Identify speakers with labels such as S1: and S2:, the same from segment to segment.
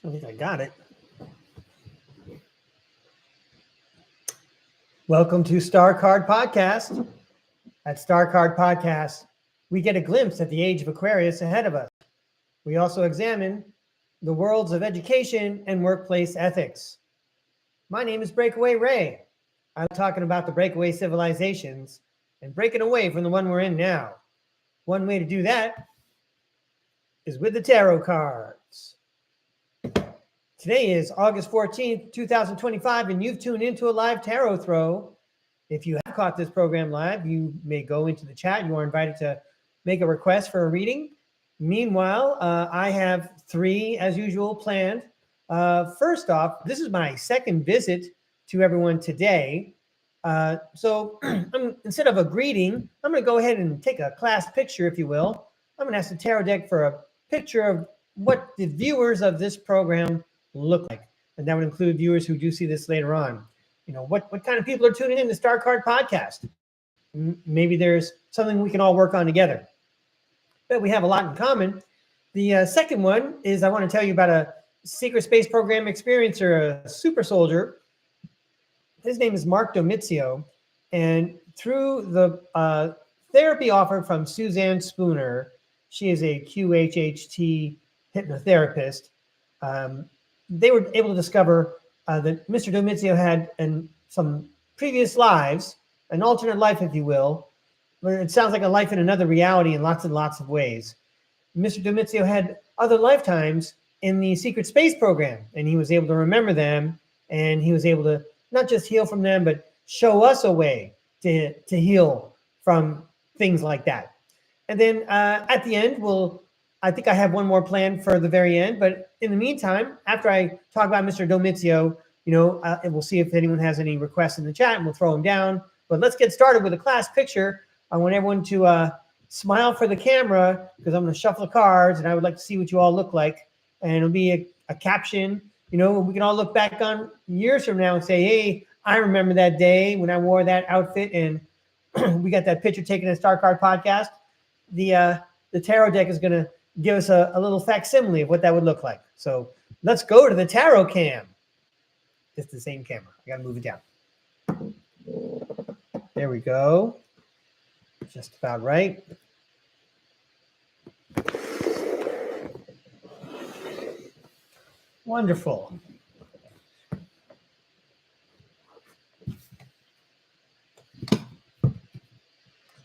S1: I think I got it. Welcome to STARCARD Podcast. At STARCARD Podcast, we get a glimpse at the age of Aquarius ahead of us. We also examine the worlds of education and workplace ethics. My name is Breakaway Ray. I'm talking about the breakaway civilizations and breaking away from the one we're in now. One way to do that is with the tarot cards. Today is August 14th, 2025, and you've tuned into a live tarot throw. If you have caught this program live, you may go into the chat. You are invited to make a request for a reading. Meanwhile, I have three, as usual, planned. First off, this is my second visit to everyone today. So instead of a greeting, I'm going to go ahead and take a class picture, if you will. I'm going to ask the tarot deck for a picture of what the viewers of this program look like. And that would include viewers who do see this later on. You know, what kind of people are tuning in to STARCARD Podcast? Maybe there's something we can all work on together. But we have a lot in common. The second one is I want to tell you about a secret space program experiencer, a super soldier. His name is Mark Domizio. And through the therapy offered from Suzanne Spooner, she is a QHHT hypnotherapist. They were able to discover that Mr. Domizio had in some previous lives, an alternate life, if you will, where it sounds like a life in another reality in lots and lots of ways. Mr. Domizio had other lifetimes in the secret space program, and he was able to remember them, and he was able to not just heal from them, but show us a way to heal from things like that. And then at the end, I think I have one more planned for the very end, but in the meantime, after I talk about Mr. Domizio, we'll see if anyone has any requests in the chat, and we'll throw them down. But let's get started with a class picture. I want everyone to smile for the camera because I'm going to shuffle the cards, and I would like to see what you all look like. And it'll be a caption. We can all look back on years from now and say, hey, I remember that day when I wore that outfit, and we got that picture taken at STARCARD Podcast. The tarot deck is going to give us a little facsimile of what that would look like. So let's go to the tarot cam. It's the same camera. I got to move it down. There we go. Just about right. Wonderful.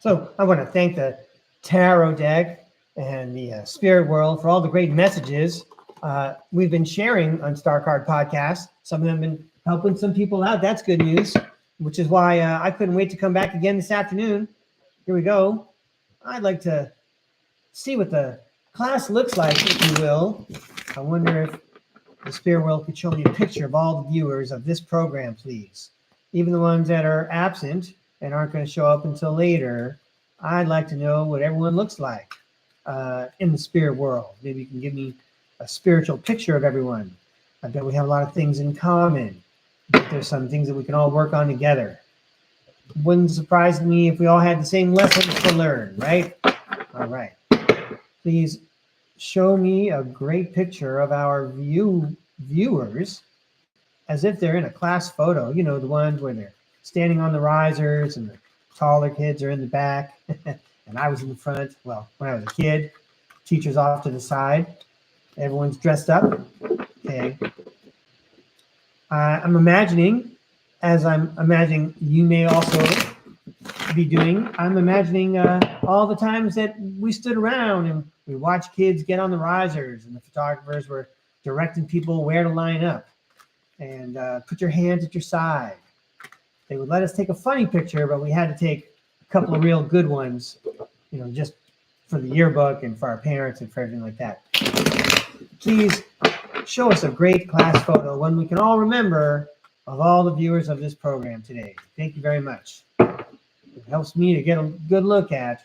S1: So I want to thank the tarot deck and the spirit world for all the great messages we've been sharing on STARCARD Podcast. Some of them have been helping some people out. That's good news, which is why I couldn't wait to come back again this afternoon. Here we go. I'd like to see what the class looks like, if you will. I wonder if the spirit world could show me a picture of all the viewers of this program, please. Even the ones that are absent and aren't going to show up until later. I'd like to know what everyone looks like in the spirit world. Maybe you can give me a spiritual picture of everyone. I bet we have a lot of things in common. But there's some things that we can all work on together. Wouldn't surprise me if we all had the same lessons to learn, right? All right. Please show me a great picture of our viewers as if they're in a class photo. The ones where they're standing on the risers and the taller kids are in the back. And I was in the front. Well, when I was a kid, teachers off to the side. Everyone's dressed up. Okay. I'm imagining, as I'm imagining you may also be doing, I'm imagining all the times that we stood around and we watched kids get on the risers and the photographers were directing people where to line up and put your hands at your side. They would let us take a funny picture, but we had to take a couple of real good ones, just for the yearbook and for our parents and for everything like that. Please show us a great class photo, one we can all remember, of all the viewers of this program today. Thank you very much. It helps me to get a good look at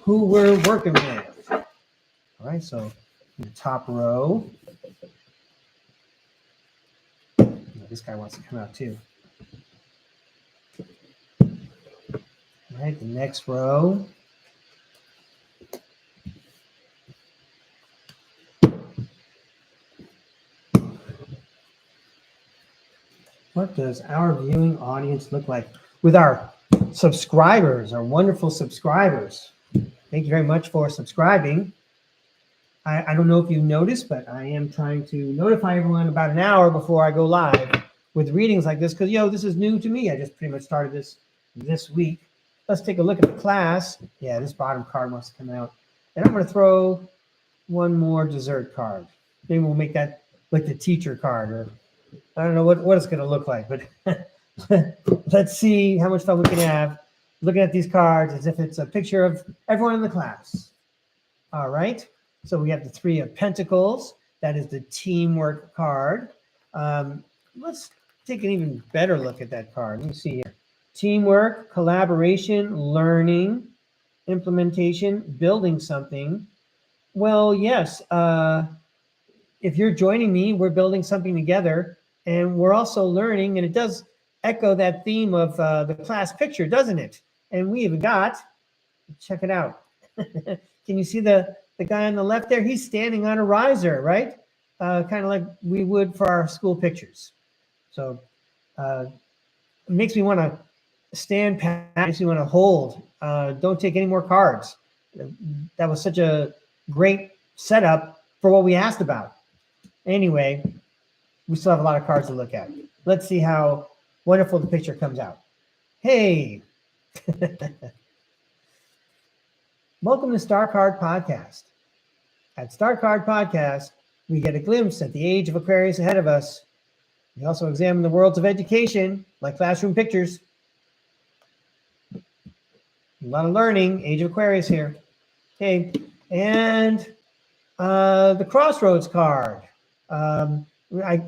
S1: who we're working with. All right, so in the top row. This guy wants to come out too. All right, the next row. What does our viewing audience look like with our subscribers, our wonderful subscribers? Thank you very much for subscribing. I don't know if you noticed, but I am trying to notify everyone about an hour before I go live with readings like this, because, this is new to me. I just pretty much started this week. Let's take a look at the class. Yeah, this bottom card must come out. And I'm going to throw one more dessert card. Maybe we'll make that like the teacher card, or I don't know what it's going to look like, but let's see how much fun we can have looking at these cards as if it's a picture of everyone in the class. All right. So we have the Three of Pentacles. That is the teamwork card. Let's take an even better look at that card. Let me see here. Teamwork, collaboration, learning, implementation, building something. Well, yes. If you're joining me, we're building something together, and we're also learning, and it does echo that theme of the class picture, doesn't it? And we even got, check it out. Can you see the guy on the left there? He's standing on a riser, right? Kind of like we would for our school pictures. So it makes me want to stand pat, makes me want to hold. Don't take any more cards. That was such a great setup for what we asked about. Anyway, we still have a lot of cards to look at. Let's see how wonderful the picture comes out. Hey. Welcome to STARCARD Podcast. At STARCARD Podcast, we get a glimpse at the age of Aquarius ahead of us. We also examine the worlds of education, like classroom pictures. A lot of learning, age of Aquarius here. Okay, and the Crossroads card.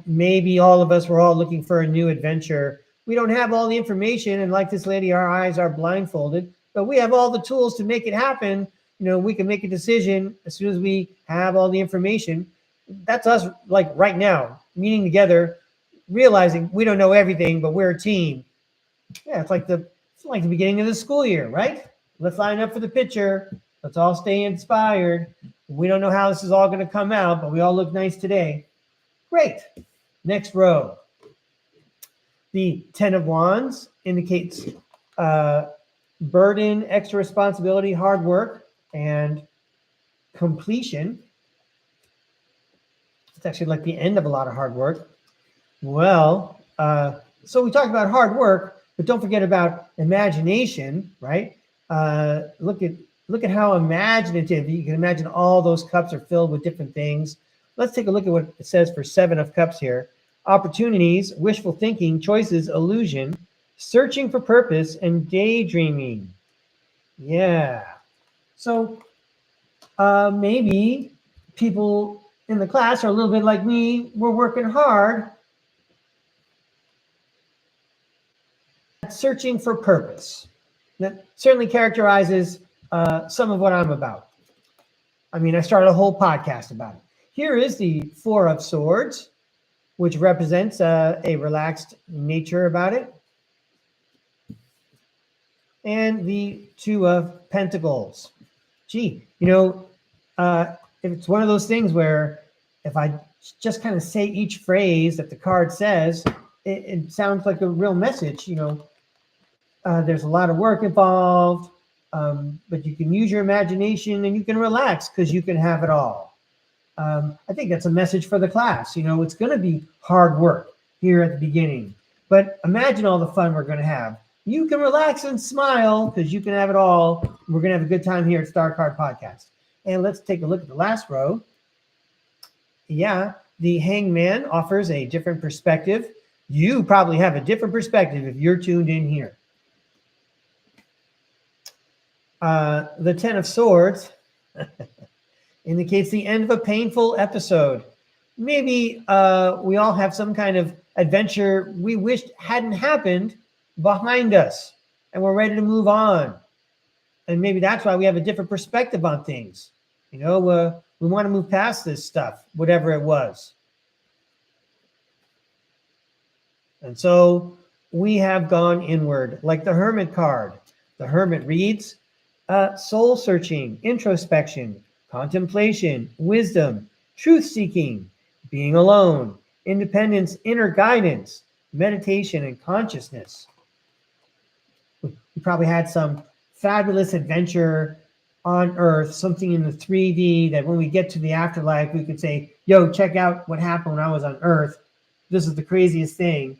S1: Maybe all of us were all looking for a new adventure. We don't have all the information, and like this lady, our eyes are blindfolded, but we have all the tools to make it happen. We can make a decision as soon as we have all the information. That's us, like right now, meeting together, realizing we don't know everything, but we're a team. Yeah, it's like the beginning of the school year, right? Let's line up for the picture. Let's all stay inspired. We don't know how this is all going to come out, but we all look nice today. Great. Next row. The Ten of Wands indicates burden, extra responsibility, hard work, and completion. It's actually like the end of a lot of hard work. Well, so we talked about hard work, but don't forget about imagination, right? Look at how imaginative. You can imagine all those cups are filled with different things. Let's take a look at what it says for Seven of Cups here. Opportunities, wishful thinking, choices, illusion, searching for purpose, and daydreaming. Yeah. So maybe people in the class are a little bit like me. We're working hard at searching for purpose. That certainly characterizes some of what I'm about. I mean, I started a whole podcast about it. Here is the Four of Swords, which represents a relaxed nature about it. And the Two of Pentacles. Gee, it's one of those things where if I just kind of say each phrase that the card says, it sounds like a real message. There's a lot of work involved, but you can use your imagination and you can relax because you can have it all. I think that's a message for the class. It's going to be hard work here at the beginning, but imagine all the fun we're going to have. You can relax and smile because you can have it all. We're going to have a good time here at STARCARD Podcast. And let's take a look at the last row. Yeah, the Hangman offers a different perspective. You probably have a different perspective if you're tuned in here. The Ten of Swords indicates the end of a painful episode. Maybe we all have some kind of adventure we wished hadn't happened behind us, and we're ready to move on. And maybe that's why we have a different perspective on things. We want to move past this stuff, whatever it was. And so we have gone inward, like the Hermit card. The Hermit reads, soul searching, introspection, contemplation, wisdom, truth seeking, being alone, independence, inner guidance, meditation, and consciousness. We probably had some fabulous adventure on Earth, something in the 3D that when we get to the afterlife, we could say, yo, check out what happened when I was on Earth. This is the craziest thing.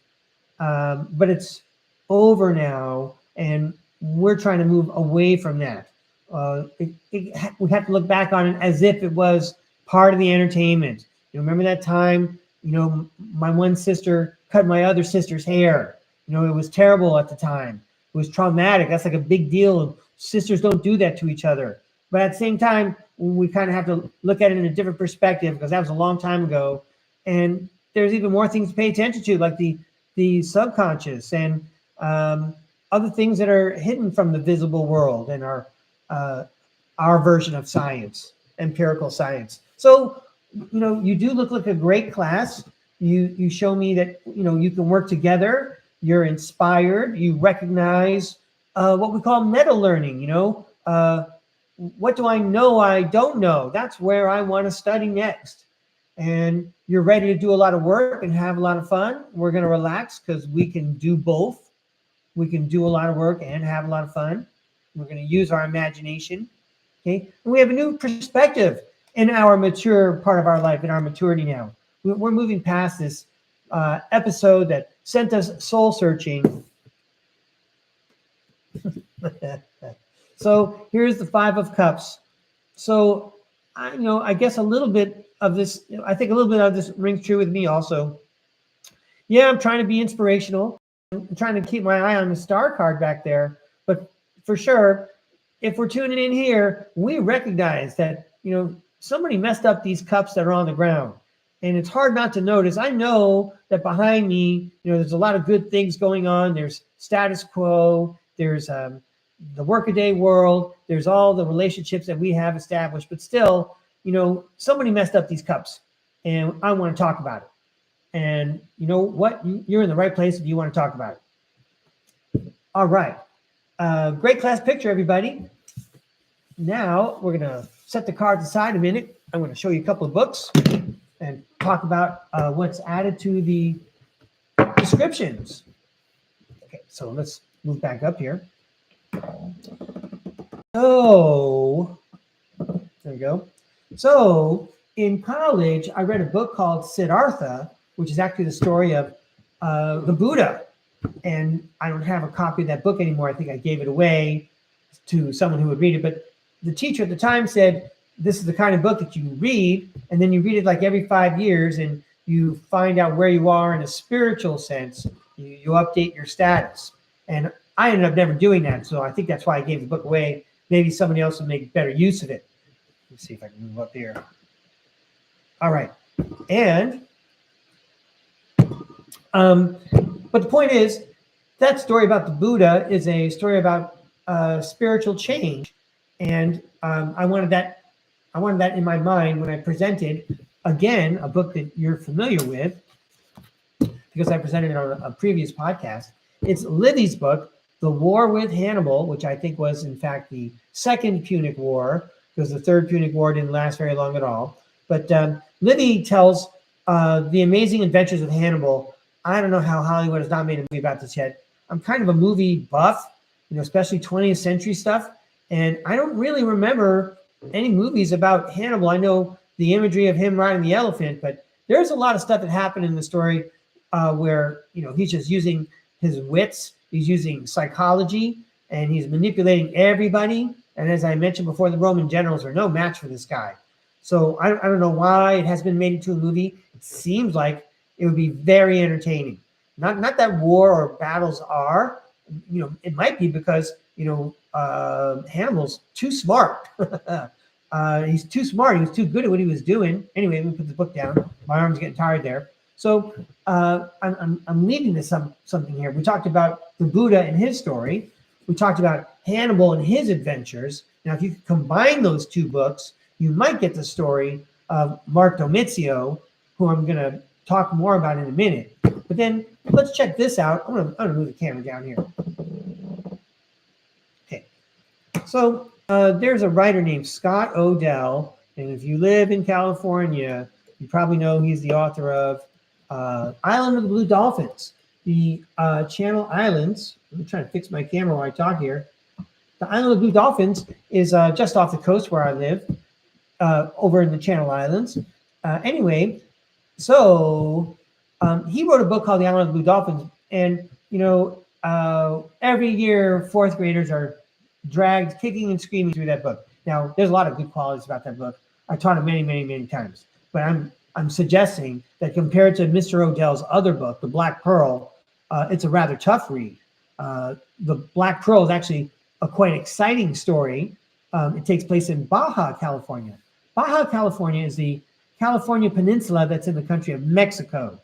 S1: But it's over now, and we're trying to move away from that. We have to look back on it as if it was part of the entertainment. You remember that time, my one sister cut my other sister's hair. It was terrible at the time. It was traumatic. That's like a big deal. Sisters don't do that to each other. But at the same time, we kind of have to look at it in a different perspective, because that was a long time ago. And there's even more things to pay attention to, like the subconscious and other things that are hidden from the visible world and our version of science, empirical science. So, you do look like a great class. You show me that, you can work together. You're inspired. You recognize what we call meta learning. What do I know I don't know? That's where I want to study next. And you're ready to do a lot of work and have a lot of fun. We're going to relax because we can do both. We can do a lot of work and have a lot of fun. We're going to use our imagination. Okay. And we have a new perspective in our mature part of our life, in our maturity now. We're moving past this episode that sent us soul searching. So here's the Five of Cups. So I guess a little bit of this, I think a little bit of this rings true with me also. Yeah, I'm trying to be inspirational. I'm trying to keep my eye on the star card back there. But for sure, if we're tuning in here, we recognize that, somebody messed up these cups that are on the ground. And it's hard not to notice. I know that behind me, there's a lot of good things going on. There's status quo. There's the workaday world. There's all the relationships that we have established. But still, somebody messed up these cups. And I want to talk about it. And you know what? You're in the right place if you want to talk about it. All right. Great class picture, everybody. Now we're going to set the cards aside a minute. I'm going to show you a couple of books and talk about what's added to the descriptions. Okay, so let's move back up here. So, there we go. So, in college, I read a book called Siddhartha, which is actually the story of the Buddha. And I don't have a copy of that book anymore. I think I gave it away to someone who would read it. But the teacher at the time said, this is the kind of book that you read, and then you read it like every 5 years, and you find out where you are in a spiritual sense. You update your status. And I ended up never doing that, so I think that's why I gave the book away. Maybe somebody else would make better use of it. Let's see if I can move up here. All right. And, but the point is, that story about the Buddha is a story about spiritual change. And I wanted that in my mind when I presented, again, a book that you're familiar with, because I presented it on a previous podcast. It's Livy's book, The War with Hannibal, which I think was, in fact, the second Punic War, because the third Punic War didn't last very long at all. But Livy tells the amazing adventures of Hannibal. I don't know how Hollywood has not made a movie about this yet. I'm kind of a movie buff, especially 20th century stuff. And I don't really remember any movies about Hannibal. I know the imagery of him riding the elephant, but there's a lot of stuff that happened in the story where, he's just using his wits. He's using psychology, and he's manipulating everybody. And as I mentioned before, the Roman generals are no match for this guy. So I don't know why it has been made into a movie. It seems like it would be very entertaining. Not that war or battles are, it might be because, Hannibal's too smart. He's too smart. He was too good at what he was doing. Anyway, let me put the book down. My arm's getting tired there. So I'm leading to something here. We talked about the Buddha and his story. We talked about Hannibal and his adventures. Now, if you combine those two books, you might get the story of Mark Domizio, who I'm going to talk more about in a minute. But then let's check this out. I'm going to move the camera down here. Okay. So there's a writer named Scott Odell. And if you live in California, you probably know he's the author of Island of the Blue Dolphins. the Channel Islands. I'm trying to fix my camera while I talk here. The island of Blue Dolphins is just off the coast where I live, over in the Channel Islands. Anyway, so he wrote a book called The Island of the Blue Dolphins. And, every year, fourth graders are dragged kicking and screaming through that book. Now, there's a lot of good qualities about that book. I taught it many, many, many times. But I'm suggesting that compared to Mr. Odell's other book, The Black Pearl, it's a rather tough read. The Black Pearl is actually a quite exciting story. It takes place in Baja California. Baja California is the California Peninsula that's in the country of Mexico.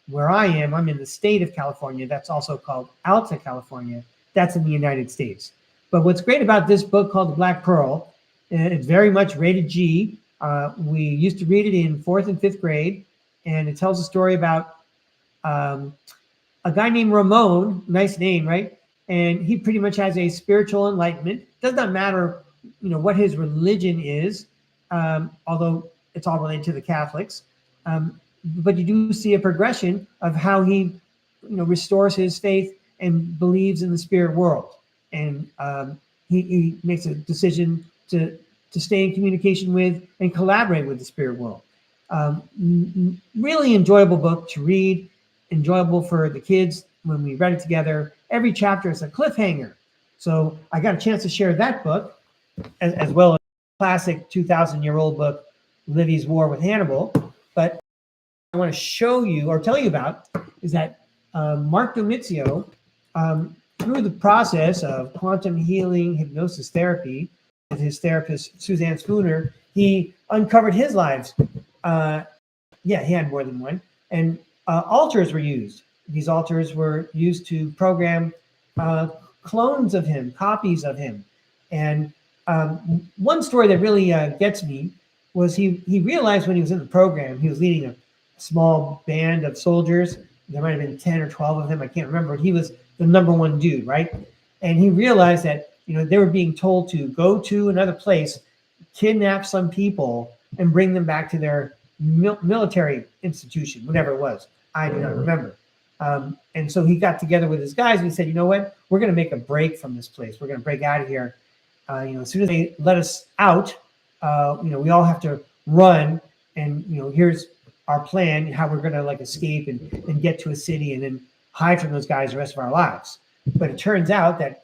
S1: Where I am, I'm in the state of California. That's also called Alta California. That's in the United States. But what's great about this book called The Black Pearl, it's very much rated G. We used to read it in 4th and 5th grade, and it tells a story about a guy named Ramon, nice name, right? And he pretty much has a spiritual enlightenment. Does not matter, what his religion is, although it's all related to the Catholics. But you do see a progression of how he, restores his faith and believes in the spirit world. And he makes a decision to stay in communication with and collaborate with the spirit world. Really enjoyable book to read, enjoyable for the kids when we read it together. Every chapter is a cliffhanger. So I got a chance to share that book as well as the classic 2,000-year-old book, Livy's War with Hannibal. But I want to show you or tell you about is that Mark Domizio, through the process of quantum healing hypnosis therapy with his therapist, Suzanne, he uncovered his lives. He had more than one. And altars were used. These altars were used to program clones of him, copies of him. And one story that really gets me was he realized when he was in the program, he was leading a small band of soldiers. There might have been 10 or 12 of them. I can't remember. He was the number one dude, right? And he realized that, they were being told to go to another place, kidnap some people, and bring them back to their military institution, whatever it was. I do not remember. And so he got together with his guys and he said, you know what? We're going to make a break from this place. We're going to break out of here. As soon as they let us out, we all have to run. And, here's our plan, how we're going to escape and get to a city and then hide from those guys the rest of our lives. But it turns out that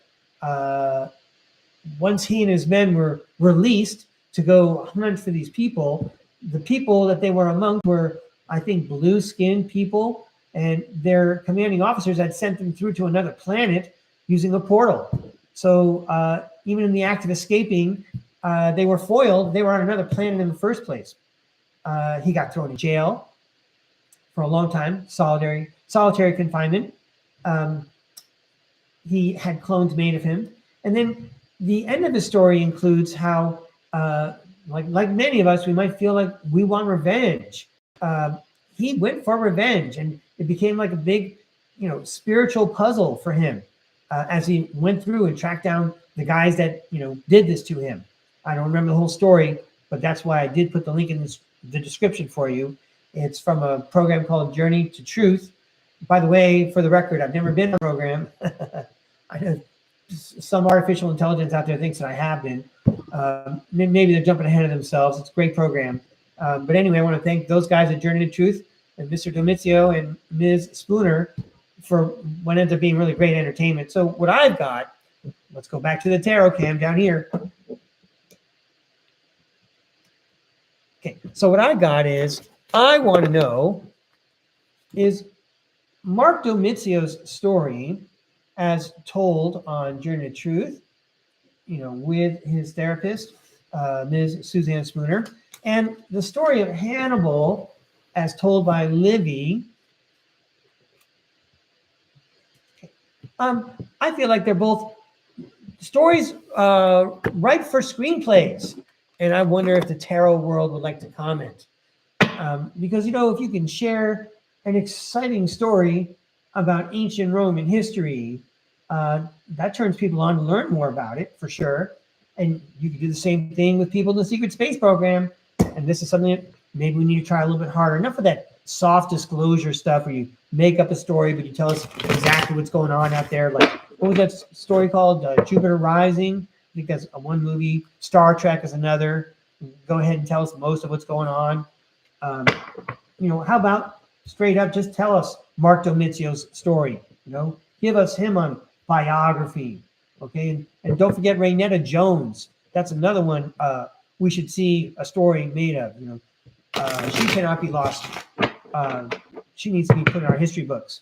S1: once he and his men were released to go hunt for these people, the people that they were among were, I think, blue-skinned people, and their commanding officers had sent them through to another planet using a portal. So even in the act of escaping, they were foiled. They were on another planet in the first place. He got thrown in jail for a long time, solitary confinement. He had clones made of him. And then the end of the story includes how, like many of us, we might feel like we want revenge. He went for revenge, and it became like a big, spiritual puzzle for him as he went through and tracked down the guys that, did this to him. I don't remember the whole story, but that's why I did put the link in the description for you. It's from a program called Journey to Truth. By the way, for the record, I've never been in a program. I know some artificial intelligence out there thinks that I have been. Maybe they're jumping ahead of themselves. It's a great program. But anyway, I want to thank those guys at Journey to Truth and Mr. Domizio and Ms. Spooner for what ends up being really great entertainment. So what I've got, let's go back to the tarot cam down here. Okay, so what I got is, I want to know, is Mark Domizio's story as told on Journey to Truth, with his therapist, Ms. Suzanne Spooner, and the story of Hannibal as told by Livy. I feel like they're both stories ripe for screenplays. And I wonder if the tarot world would like to comment. Because, if you can share an exciting story about ancient Roman history, that turns people on to learn more about it, for sure. And you can do the same thing with people in the secret space program. And this is something that maybe we need to try a little bit harder. Enough of that soft disclosure stuff where you make up a story, but you tell us exactly what's going on out there. Like, what was that story called? Jupiter Rising. I think that's one movie. Star Trek is another. Go ahead and tell us most of what's going on. How about straight up just tell us Mark Domizio's story? Give us him on biography. Okay, and don't forget Raynetta Jones. That's another one we should see a story made of. She cannot be lost. She needs to be put in our history books.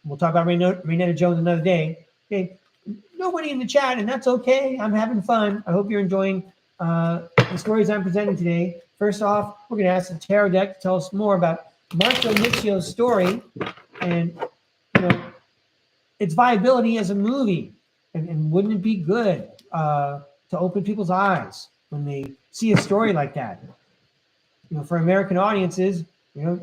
S1: We'll talk about Raynetta Jones another day. Okay, nobody in the chat, and that's okay. I'm having fun. I hope you're enjoying the stories I'm presenting today. First off, we're going to ask the tarot deck to tell us more about Mark Domizio's story and its viability as a movie. And wouldn't it be good to open people's eyes when they see a story like that? For American audiences, there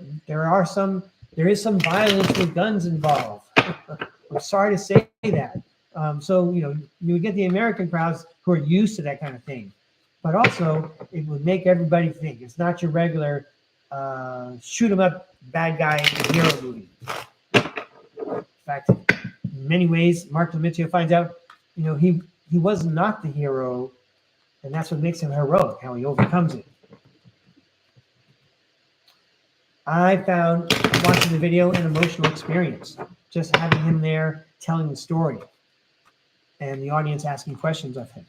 S1: is some violence with guns involved. I'm sorry to say that. So you get the American crowds who are used to that kind of thing. But also, it would make everybody think. It's not your regular shoot 'em up bad guy hero movie. In fact, in many ways, Mark Domizio finds out, he was not the hero, and that's what makes him heroic, how he overcomes it. I found watching the video an emotional experience, just having him there telling the story, and the audience asking questions of him.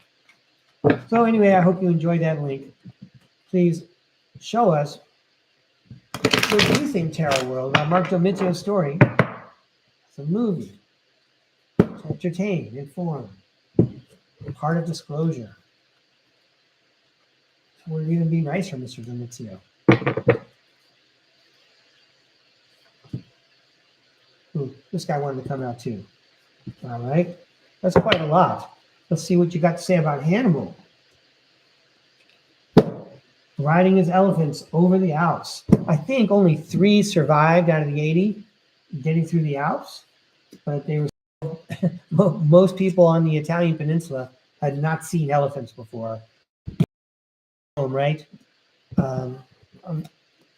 S1: So anyway, I hope you enjoyed that link. Please show us what you think, Tarot World, about Mark Domizio's story. It's a movie. To entertain, inform, part of disclosure. So would it even be nicer, Mr. Domizio? Ooh, this guy wanted to come out too. All right, that's quite a lot. Let's see what you got to say about Hannibal. Riding his elephants over the Alps. I think only 3 survived out of the 80 getting through the Alps, but they were most people on the Italian peninsula had not seen elephants before. Right? I'm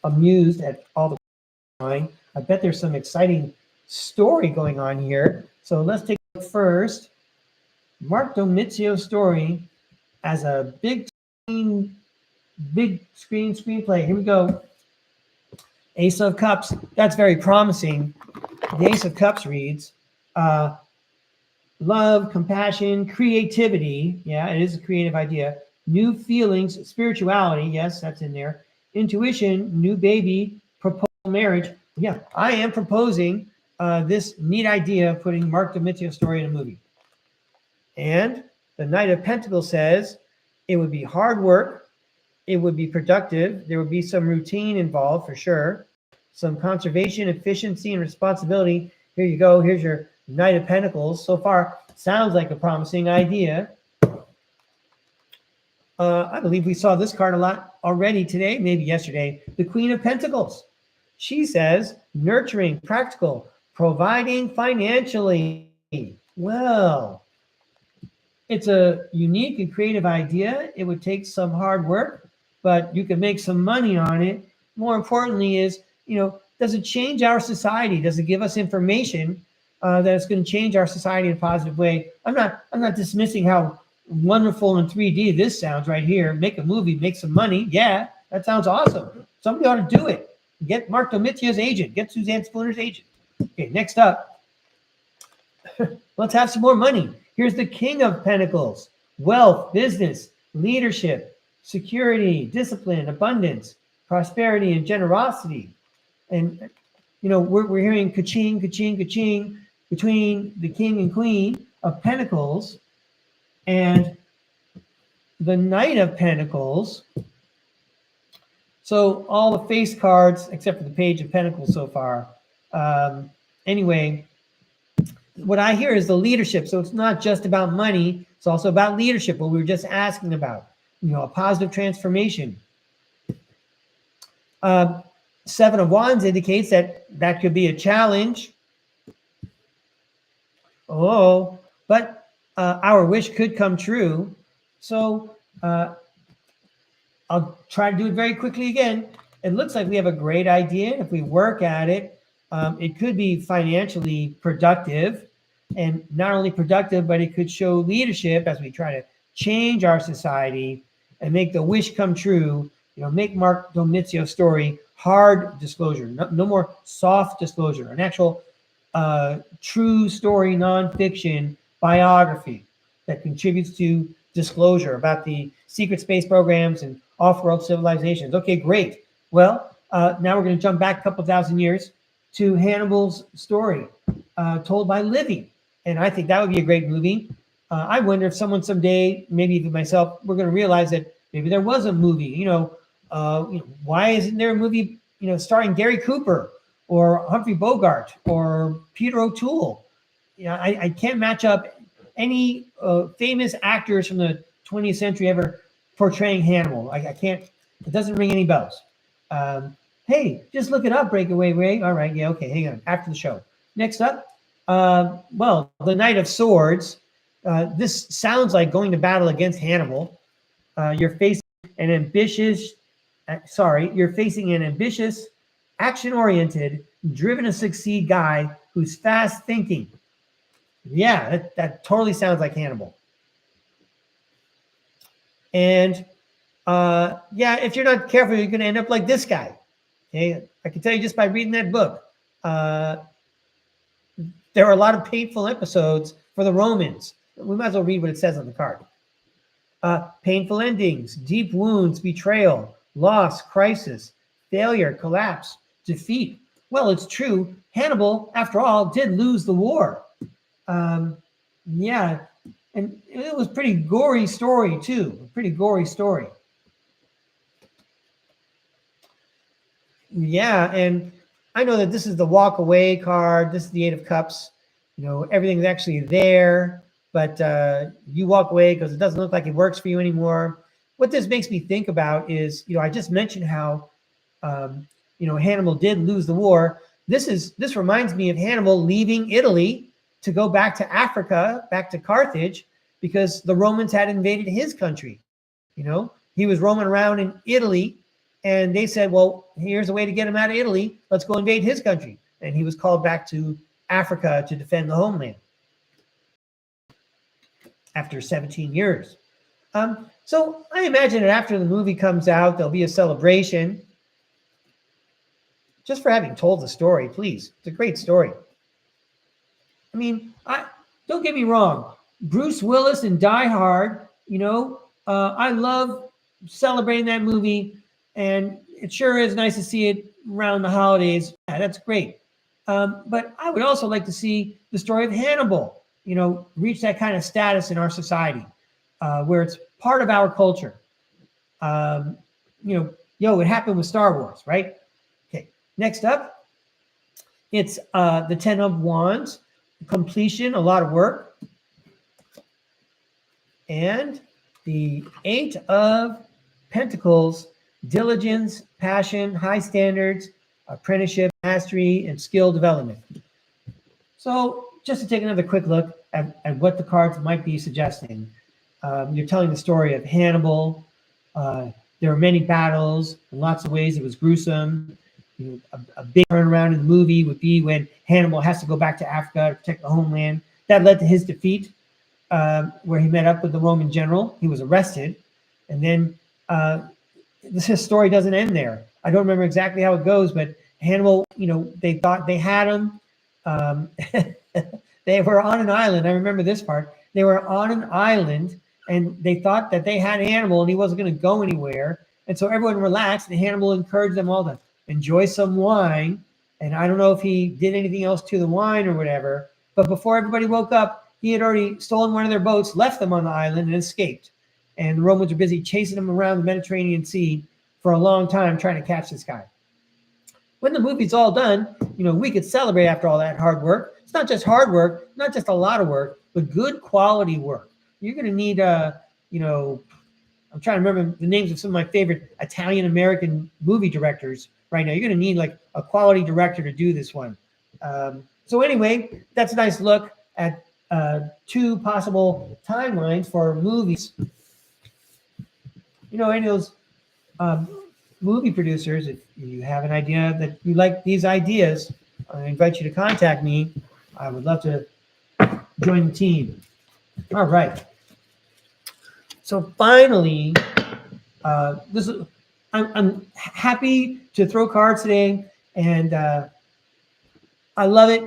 S1: amused at all the line. I bet there's some exciting story going on here. So let's take a look first. Mark Domizio's story as a big screen screenplay. Here we go. Ace of Cups. That's very promising. The Ace of Cups reads, love, compassion, creativity. Yeah, it is a creative idea. New feelings, spirituality. Yes, that's in there. Intuition, new baby, proposal, marriage. Yeah, I am proposing this neat idea of putting Mark Domizio's story in a movie. And the Knight of Pentacles says it would be hard work. It would be productive. There would be some routine involved for sure. Some conservation, efficiency, and responsibility. Here you go. Here's your Knight of Pentacles. So far, sounds like a promising idea. I believe we saw this card a lot already today, maybe yesterday. The Queen of Pentacles. She says nurturing, practical, providing financially. Well, it's a unique and creative idea. It would take some hard work, but you can make some money on it. More importantly is, does it change our society? Does it give us information that it's going to change our society in a positive way? I'm not dismissing how wonderful in 3D this sounds right here. Make a movie, make some money. Yeah, that sounds awesome. Somebody ought to do it. Get Mark Domizio's agent. Get Suzanne Spooner's agent. Okay, next up. Let's have some more money. Here's the King of Pentacles. Wealth, business, leadership, security, discipline, abundance, prosperity, and generosity. And, we're hearing ka-ching, ka-ching, ka-ching between the King and Queen of Pentacles and the Knight of Pentacles. So all the face cards, except for the Page of Pentacles so far. Anyway, what I hear is the leadership. So it's not just about money. It's also about leadership, what we were just asking about. A positive transformation. 7 of Wands indicates that could be a challenge. Oh, but our wish could come true. So I'll try to do it very quickly again. It looks like we have a great idea. If we work at it, It could be financially productive, and not only productive, but it could show leadership as we try to change our society and make the wish come true. Make Mark Domizio's story hard disclosure, no more soft disclosure, an actual true story nonfiction biography that contributes to disclosure about the secret space programs and off-world civilizations. Okay, great. Well, now we're going to jump back a couple thousand years to Hannibal's story, told by Livy. And I think that would be a great movie. I wonder if someone someday, maybe even myself, we're going to realize that maybe there was a movie. Why isn't there a movie, starring Gary Cooper or Humphrey Bogart or Peter O'Toole? I can't match up any famous actors from the 20th century ever portraying Hannibal. I can't. It doesn't ring any bells. Hey, just look it up, Breakaway Ray. All right, yeah, okay, hang on. After the show. Next up, well, the Knight of Swords. This sounds like going to battle against Hannibal. You're facing an ambitious, action-oriented, driven to succeed guy who's fast thinking. Yeah, that totally sounds like Hannibal. And yeah, if you're not careful, you're going to end up like this guy. Okay, I can tell you just by reading that book. There are a lot of painful episodes for the Romans. We might as well read what it says on the card. Painful endings, deep wounds, betrayal, loss, crisis, failure, collapse, defeat. Well, it's true. Hannibal, after all, did lose the war. Yeah, and it was a pretty gory story, too. A pretty gory story. Yeah, and I know that this is the walk away card. This is the Eight of Cups. Everything's actually there, but you walk away because it doesn't look like it works for you anymore. What this makes me think about is, I just mentioned how, Hannibal did lose the war. This reminds me of Hannibal leaving Italy to go back to Africa, back to Carthage, because the Romans had invaded his country. He was roaming around in Italy, and they said, well, here's a way to get him out of Italy. Let's go invade his country. And he was called back to Africa to defend the homeland after 17 years. So I imagine that after the movie comes out, there'll be a celebration just for having told the story, please. It's a great story. I mean, don't get me wrong. Bruce Willis in Die Hard, I love celebrating that movie, and it sure is nice to see it around the holidays. Yeah, that's great. But I would also like to see the story of Hannibal, reach that kind of status in our society, where it's part of our culture. It happened with Star Wars, right? Okay, next up, it's the Ten of Wands, completion, a lot of work. And the Eight of Pentacles, diligence, passion, high standards, apprenticeship, mastery, and skill development. So just to take another quick look at what the cards might be suggesting. You're telling the story of Hannibal. There were many battles. In lots of ways, it was gruesome. A big turnaround in the movie would be when Hannibal has to go back to Africa to protect the homeland. That led to his defeat, where he met up with the Roman general. He was arrested. And then his story doesn't end there. I don't remember exactly how it goes, but Hannibal, they thought they had him. They were on an island. I remember this part. They were on an island, and they thought that they had Hannibal, and he wasn't going to go anywhere. And so everyone relaxed, and Hannibal encouraged them all to enjoy some wine. And I don't know if he did anything else to the wine or whatever, but before everybody woke up, he had already stolen one of their boats, left them on the island, and escaped. And the Romans were busy chasing him around the Mediterranean Sea for a long time trying to catch this guy. When the movie's all done, we could celebrate after all that hard work. It's not just hard work, not just a lot of work, but good quality work. You're going to need, I'm trying to remember the names of some of my favorite Italian-American movie directors right now. You're going to need like a quality director to do this one. So anyway, that's a nice look at two possible timelines for movies. Any of those movie producers, if you have an idea that you like these ideas, I invite you to contact me. I would love to join the team. All right. So finally, I'm happy to throw cards today, and I love it.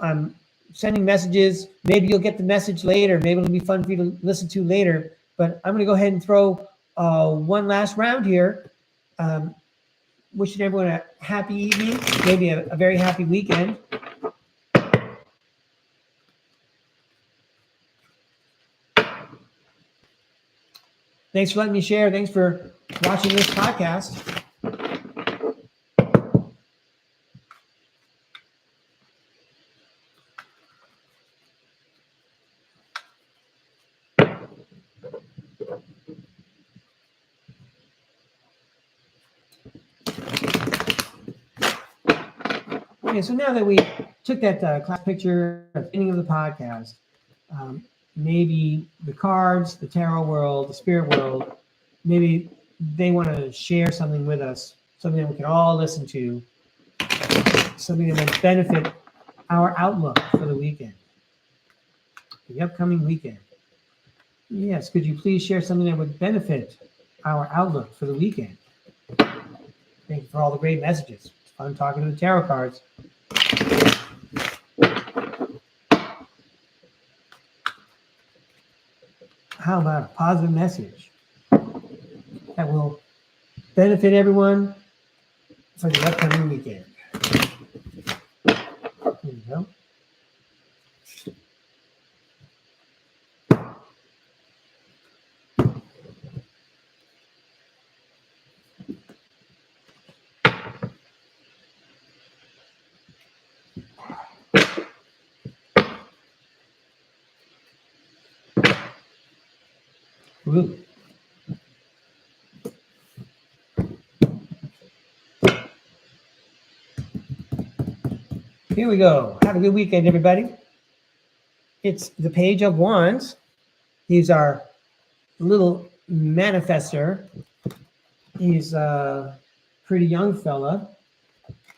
S1: I'm sending messages. Maybe you'll get the message later. Maybe it'll be fun for you to listen to later. But I'm going to go ahead and throw one last round here. Wishing everyone a happy evening, maybe a very happy weekend. Thanks for letting me share. Thanks for watching this podcast. Okay, so now that we took that class picture at the beginning of the podcast, maybe the cards, the tarot world, the spirit world, maybe they want to share something with us, something that we can all listen to, something that will benefit our outlook for the weekend, the upcoming weekend. Yes, could you please share something that would benefit our outlook for the weekend? Thank you for all the great messages. It's fun talking to the tarot cards. How about a positive message that will benefit everyone for the upcoming weekend? There you go. Ooh. Here we go. Have a good weekend, everybody. It's the Page of Wands. He's our little manifester. He's a pretty young fella.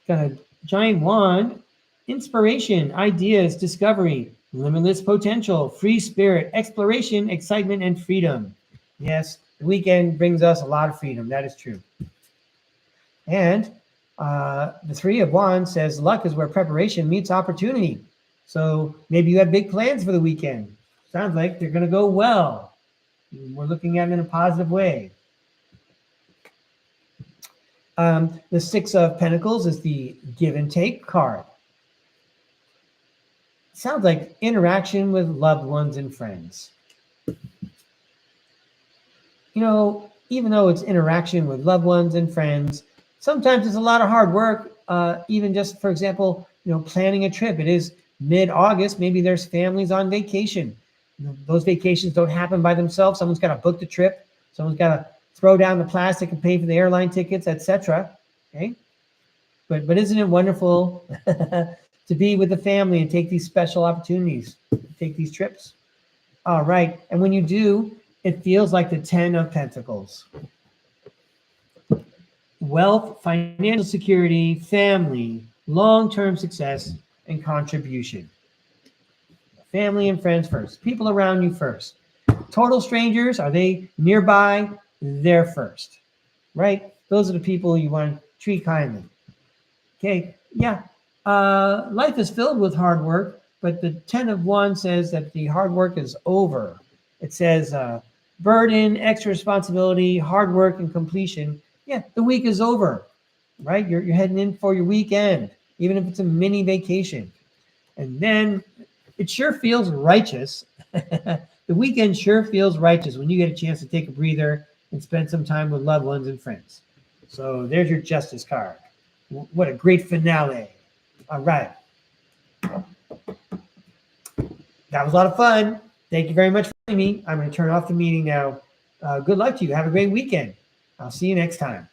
S1: Got a giant wand. Inspiration, ideas, discovery, limitless potential, free spirit, exploration, excitement, and freedom. Yes, the weekend brings us a lot of freedom. That is true. And the Three of Wands says luck is where preparation meets opportunity. So maybe you have big plans for the weekend. Sounds like they're going to go well. We're looking at it in a positive way. The Six of Pentacles is the give and take card. Sounds like interaction with loved ones and friends. Even though it's interaction with loved ones and friends, sometimes it's a lot of hard work. Even just, for example, planning a trip. It is mid-August. Maybe there's families on vacation. Those vacations don't happen by themselves. Someone's got to book the trip. Someone's got to throw down the plastic and pay for the airline tickets, etc. Okay, but isn't it wonderful to be with the family and take these special opportunities, take these trips? All right, and when you do, it feels like the 10 of Pentacles. Wealth, financial security, family, long-term success, and contribution. Family and friends first. People around you first. Total strangers, are they nearby? They're first, right? Those are the people you want to treat kindly. Okay, yeah. Life is filled with hard work, but the 10 of Wands says that the hard work is over. It says burden, extra responsibility, hard work, and completion. Yeah, the week is over, right? You're heading in for your weekend, even if it's a mini vacation. And then it sure feels righteous. The weekend sure feels righteous when you get a chance to take a breather and spend some time with loved ones and friends. So there's your Justice card. What a great finale. All right. That was a lot of fun. Thank you very much for joining me. I'm going to turn off the meeting now. Good luck to you. Have a great weekend. I'll see you next time.